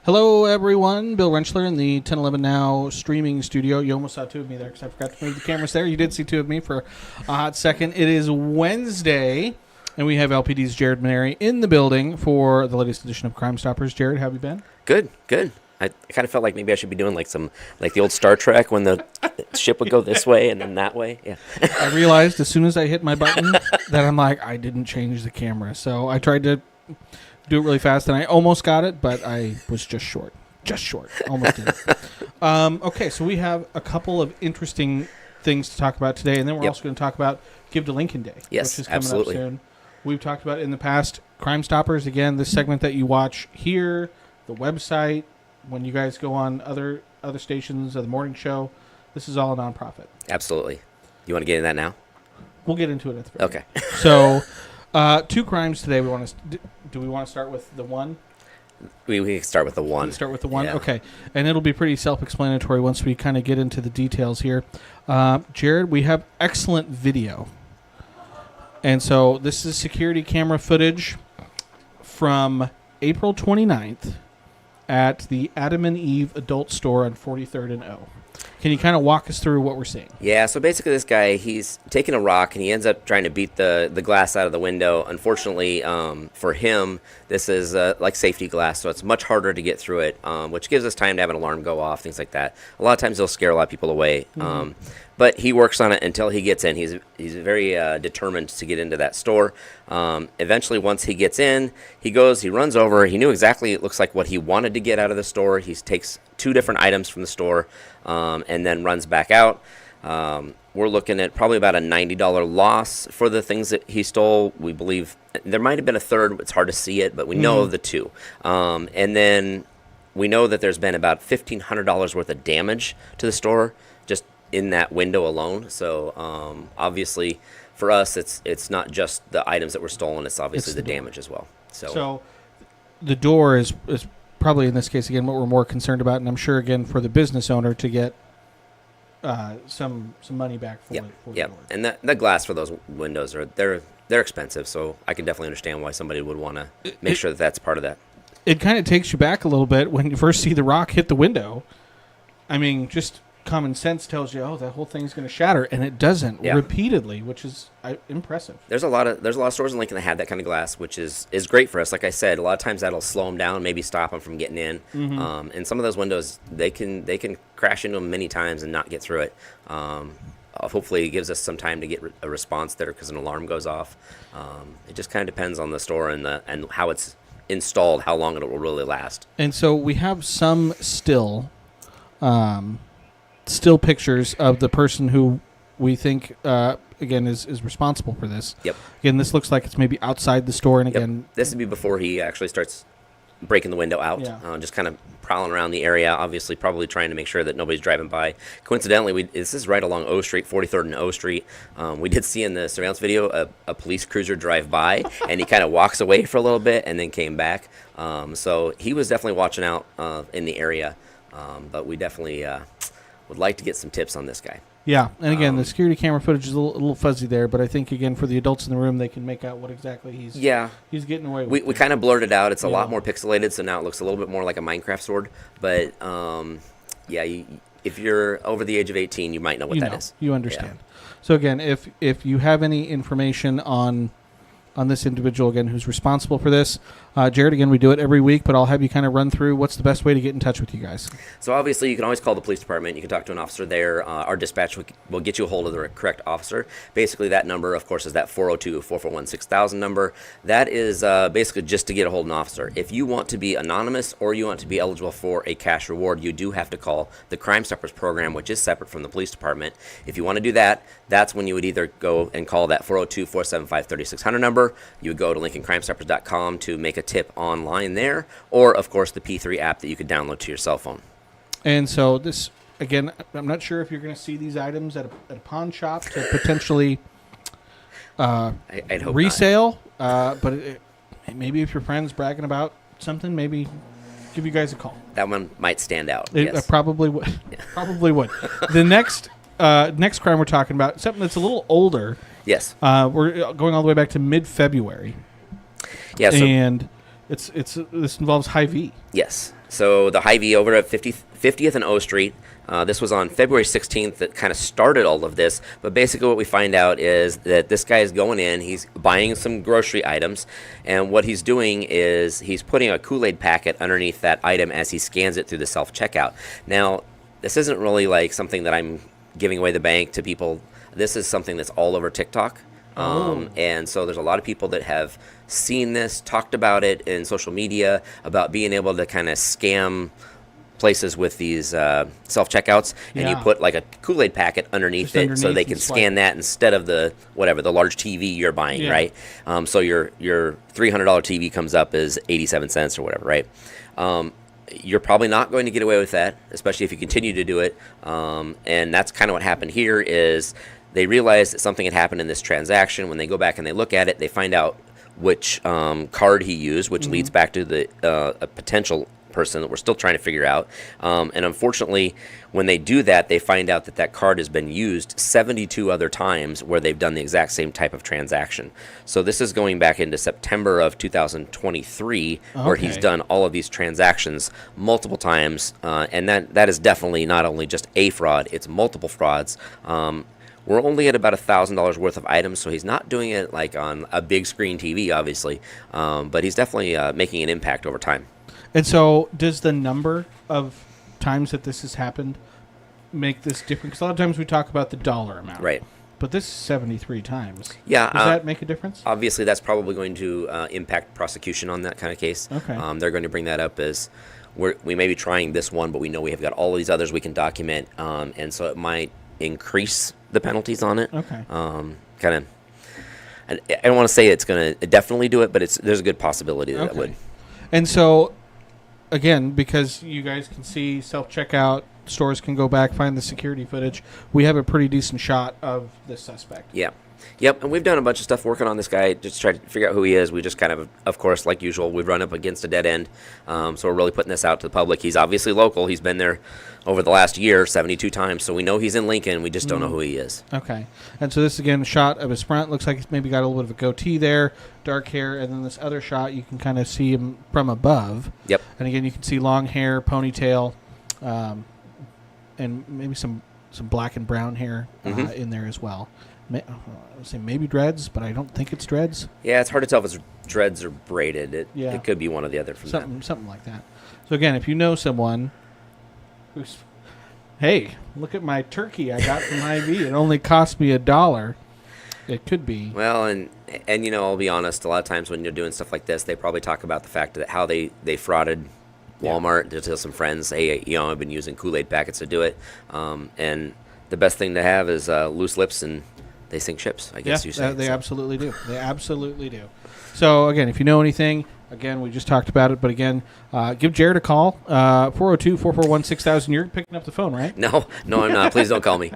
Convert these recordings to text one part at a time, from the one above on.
Hello, everyone. Bill Rentschler in the 1011 Now streaming studio. You almost saw two of me there because I forgot to move the cameras there. You did see two of me for a hot second. It is Wednesday, and we have LPD's Jared Minary in the building for the latest edition of Crime Stoppers. Jared, how have you been? Good. I kind of felt like maybe I should be doing like the old Star Trek when the ship would go this way and then that way. Yeah. I realized as soon as I hit my button that I'm like, I didn't change the camera. So I tried to do it really fast, and I almost got it, but I was just short. Almost did it. Okay, so we have a couple of interesting things to talk about today, and then we're also going to talk about Give to Lincoln Day, yes, which is coming absolutely. up soon. We've talked about it in the past. Crime Stoppers, again, this segment that you watch here, the website, when you guys go on other stations of the morning show, this is all a nonprofit. Absolutely. You want to get into that now? We'll get into it at the very Okay. So, two crimes today. Do we want to start with the one? We can start with the one. We start with the one? Yeah. Okay. And it'll be pretty self-explanatory once we kind of get into the details here. Jared, we have excellent video. And so this is security camera footage from April 29th at the Adam and Eve adult store on 43rd and O. Can you kind of walk us through what we're seeing? Yeah, so basically this guy, he's taking a rock and he ends up trying to beat the glass out of the window. Unfortunately, for him, this is like safety glass, so it's much harder to get through it, which gives us time to have an alarm go off, things like that. A lot of times they'll scare a lot of people away. But he works on it until he gets in. He's very determined to get into that store. Eventually, once he gets in, he runs over. He knew exactly, it looks like, what he wanted to get out of the store. He takes two different items from the store and then runs back out. We're looking at probably about a $90 loss for the things that he stole. We believe there might have been a third. It's hard to see it, but we know of the two. And then we know that there's been about $1,500 worth of damage to the store just in that window alone. So obviously for us it's not just the items that were stolen, it's obviously the damage as well. So the door is probably in this case again what we're more concerned about, and I'm sure again for the business owner to get some money back for the door. And the glass for those windows they're expensive, so I can definitely understand why somebody would want to make sure that that's part of that. It kind of takes you back a little bit when you first see the rock hit the window. I mean, just common sense tells you, that whole thing's going to shatter, and it doesn't repeatedly, which is impressive. There's a lot of stores in Lincoln that have that kind of glass, which is great for us. Like I said, a lot of times that'll slow them down, maybe stop them from getting in. And some of those windows, they can crash into them many times and not get through it. Hopefully, it gives us some time to get a response there because an alarm goes off. It just kind of depends on the store and how it's installed, how long it will really last. And so we have some still pictures of the person who we think, again, is responsible for this. Yep. Again, this looks like it's maybe outside the store, and again... This would be before he actually starts breaking the window out, just kind of prowling around the area, obviously probably trying to make sure that nobody's driving by. Coincidentally, this is right along O Street, 43rd and O Street. We did see in the surveillance video a police cruiser drive by, and he kind of walks away for a little bit and then came back. So he was definitely watching out in the area, but we definitely... would like to get some tips on this guy. Yeah, and again, the security camera footage is a little fuzzy there, but I think, again, for the adults in the room, they can make out what exactly he's getting away with. We kind of blurred it out. It's a lot more pixelated, so now it looks a little bit more like a Minecraft sword. But, if you're over the age of 18, you might know what that is. You understand. Yeah. So, again, if you have any information on this individual, again, who's responsible for this. Jared, again, we do it every week, but I'll have you kind of run through what's the best way to get in touch with you guys. So obviously you can always call the police department. You can talk to an officer there. Our dispatch will get you a hold of the correct officer. Basically that number, of course, is that 402-441-6000 number. That is basically just to get a hold of an officer. If you want to be anonymous or you want to be eligible for a cash reward, you do have to call the Crime Stoppers program, which is separate from the police department. If you want to do that, that's when you would either go and call that 402-475-3600 number. You would go to LincolnCrimeStoppers.com to make a tip online there, or of course the P3 app that you could download to your cell phone. And so this, again, I'm not sure if you're going to see these items at a pawn shop to potentially I'd hope resale, but maybe if your friend's bragging about something, maybe give you guys a call. That one might stand out. It probably would. Probably would. The next crime we're talking about, something that's a little older. Yes. We're going all the way back to mid-February. Yeah. And this involves Hy-Vee. Yes. So the Hy-Vee over at 50th and O Street. This was on February 16th that kind of started all of this. But basically what we find out is that this guy is going in, he's buying some grocery items, and what he's doing is he's putting a Kool-Aid packet underneath that item as he scans it through the self-checkout. Now, this isn't really like something that I'm giving away the bank to people. This is something that's all over TikTok. And so there's a lot of people that have seen this, talked about it in social media, about being able to kind of scam places with these self-checkouts, and you put like a Kool-Aid packet underneath it so they can scan that instead of the large TV you're buying, right? So your $300 TV comes up as 87 cents or whatever, right? You're probably not going to get away with that, especially if you continue to do it. And that's kind of what happened here is they realized that something had happened in this transaction. When they go back and they look at it, they find out which card he used, which leads back to the a potential person that we're still trying to figure out. And unfortunately, when they do that, they find out that that card has been used 72 other times where they've done the exact same type of transaction. So this is going back into September of 2023, where he's done all of these transactions multiple times. And that is definitely not only just a fraud, it's multiple frauds. We're only at about $1,000 worth of items, so he's not doing it like on a big screen TV, obviously, but he's definitely making an impact over time. And so does the number of times that this has happened make this different? Because a lot of times we talk about the dollar amount. Right. But this is 73 times. Yeah. Does that make a difference? Obviously, that's probably going to impact prosecution on that kind of case. Okay. They're going to bring that up as we may be trying this one, but we know we have got all of these others we can document, and so it might increase the penalties on it. Okay. Kind of. I don't want to say it's going to definitely do it, but there's a good possibility that it would. And so, again, because you guys can see self-checkout, stores can go back, find the security footage, we have a pretty decent shot of this suspect. Yeah. Yep, and we've done a bunch of stuff working on this guy, just try to figure out who he is. We just kind of course, like usual, we've run up against a dead end. So we're really putting this out to the public. He's obviously local. He's been there over the last year 72 times, so we know he's in Lincoln. We just don't know who he is. Okay. And so this, again, a shot of his front. Looks like he's maybe got a little bit of a goatee there, dark hair, and then this other shot, you can kind of see him from above. Yep. And, again, you can see long hair, ponytail, and maybe some black and brown hair in there as well. I would say maybe dreads, but I don't think it's dreads. Yeah, it's hard to tell if it's dreads or braided. It could be one or the other from something like that. So again, if you know someone who's, hey, look at my turkey I got from Hy-Vee. It only cost me $1. It could be. Well, and you know, I'll be honest. A lot of times when you're doing stuff like this, they probably talk about the fact that how they frauded Walmart to tell some friends, hey, you know, I've been using Kool-Aid packets to do it. And the best thing to have is loose lips and they sink ships, I guess you say. They absolutely do. They absolutely do. So, again, if you know anything, again, we just talked about it, but again, give Jared a call, 402-441-6000. You're picking up the phone, right? No, I'm not. Please don't call me.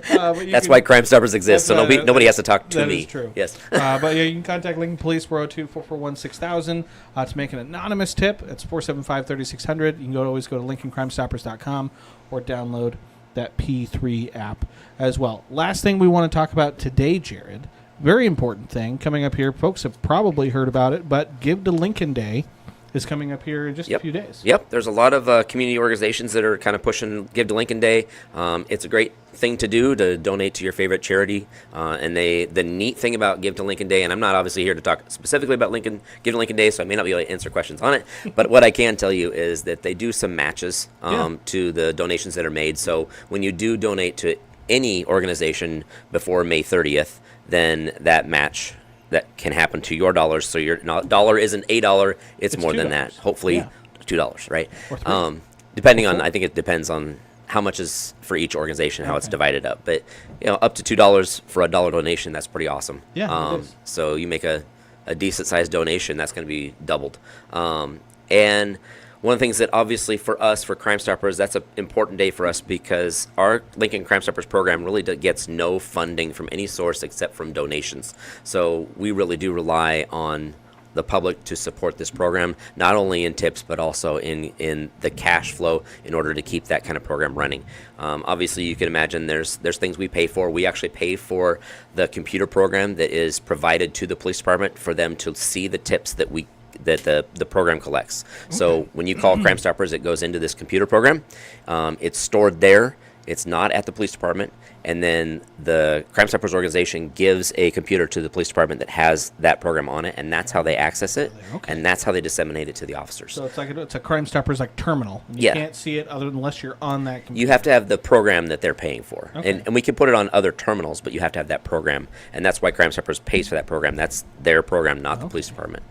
That's why Crime Stoppers exist, so nobody has to talk to me. That is true. Yes. But yeah, you can contact Lincoln Police, 402-441-6000 to make an anonymous tip. It's 475-3600. You can always go to LincolnCrimeStoppers.com or download that P3 app as well. Last thing we want to talk about today, Jared, very important thing coming up here. Folks have probably heard about it, but Give to Lincoln Day is coming up here in just a few days. Yep, there's a lot of community organizations that are kind of pushing Give to Lincoln Day. It's a great thing to do to donate to your favorite charity. And the neat thing about Give to Lincoln Day, and I'm not obviously here to talk specifically about Give to Lincoln Day, so I may not be able to answer questions on it. But what I can tell you is that they do some matches to the donations that are made. So when you do donate to any organization before May 30th, then that match that can happen to your dollars. So your dollar isn't $1; it's more than that. Hopefully, $2, right? Depending on, I think it depends on how much is for each organization, how it's divided up. But you know, up to $2 for a dollar donation, that's pretty awesome. Yeah. It is. So you make a decent sized donation, that's going to be doubled. And one of the things that obviously for us, for Crime Stoppers, that's an important day for us because our Lincoln Crime Stoppers program really gets no funding from any source except from donations. So we really do rely on the public to support this program, not only in tips, but also in the cash flow in order to keep that kind of program running. Obviously, you can imagine there's things we pay for. We actually pay for the computer program that is provided to the police department for them to see the tips that that the program collects. So when you call Crime Stoppers, it goes into this computer program. It's stored there. It's not at the police department. And then the Crime Stoppers organization gives a computer to the police department that has that program on it, and that's how they access it, and that's how they disseminate it to the officers. So it's like it's a Crime Stoppers like terminal. You can't see it unless you're on that computer. You have to have the program that they're paying for. And we can put it on other terminals, but you have to have that program. And that's why Crime Stoppers pays for that program. That's their program, not the police department.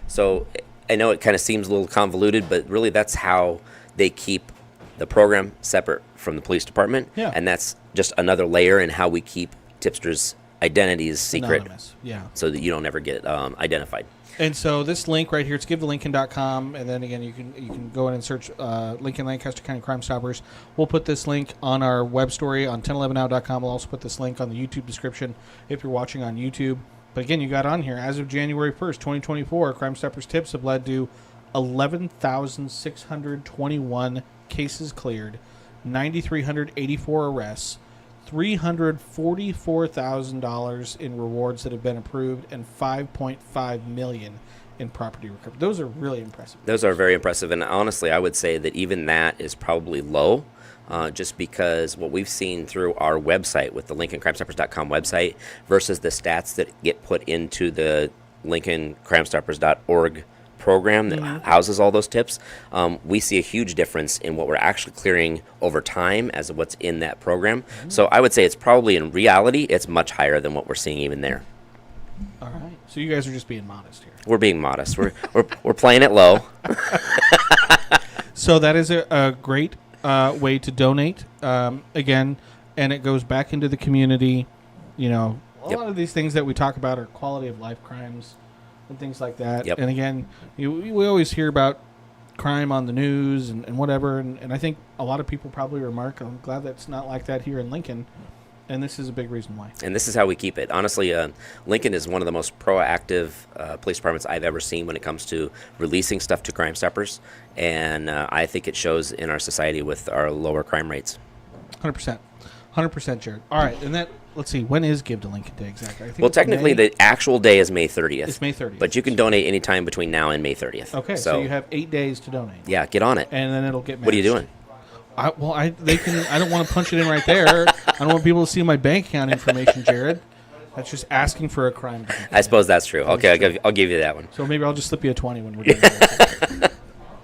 So I know it kind of seems a little convoluted, but really that's how they keep the program separate from the police department. And that's just another layer in how we keep tipsters' identities secret. Anonymous. So that you don't ever get identified. And so this link right here, it's givetolincoln.com, and then again you can go in and search Lincoln Lancaster County Crime Stoppers. We'll put this link on our web story on 1011now.com. We'll also put this link on the YouTube description if you're watching on YouTube. But again, you got on here, as of January 1st, 2024, Crime Stoppers tips have led to 11,621 cases cleared, 9,384 arrests, $344,000 in rewards that have been approved, and $5.5 million in property recovery. Those are really impressive. Those are very impressive, and honestly, I would say that even that is probably low, just because what we've seen through our website with the LincolnCrimeStoppers.com website versus the stats that get put into the LincolnCrimeStoppers.org program that houses all those tips, we see a huge difference in what we're actually clearing over time as what's in that program. So I would say it's probably, in reality, it's much higher than what we're seeing even there. All right. So you guys are just being modest here. We're being modest. We're playing it low. So that is a great way to donate. Again, and it goes back into the community. You know, a lot of these things that we talk about are quality of life crimes and things like that. And again, we always hear about crime on the news and whatever, and I think a lot of people probably remark, I'm glad that's not like that here in Lincoln, and this is a big reason why. And this is how we keep it. Honestly, Lincoln is one of the most proactive police departments I've ever seen when it comes to releasing stuff to Crime Stoppers, and I think it shows in our society with our lower crime rates. 100%. 100%, Jared. All right, and that, let's see, when is Give to Lincoln Day exactly? I think well, technically, the actual day is May 30th. It's May 30th. But you can donate anytime between now and May 30th. Okay, so you have 8 days to donate. Yeah, get on it. And then it'll get matched. What are you doing? I don't want to punch it in right there. I don't want people to see my bank account information, Jared. That's just asking for a crime. I suppose that's true. Okay, I'll give you that one. So maybe I'll just slip you a 20 when we're done.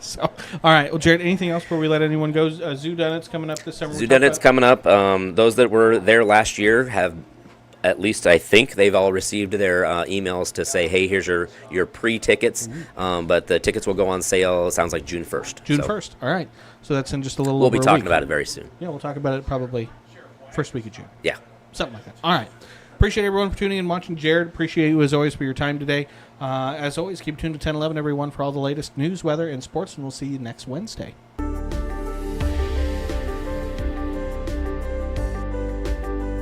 So, all right. Well, Jared, anything else before we let anyone go? Zoo Donut's coming up this summer. Zoo Donut's coming up. Those that were there last year have, at least I think, they've all received their emails to say, hey, here's your pre-tickets. But the tickets will go on sale, it sounds like June 1st. June 1st. All right. So that's in just a little We'll over be a talking week. about it very soon. Yeah, we'll talk about it probably first week of June. Yeah. Something like that. All right. Appreciate everyone for tuning in and watching. Jared, appreciate you as always for your time today. As always, keep tuned to 1011, everyone, for all the latest news, weather, and sports, and we'll see you next Wednesday.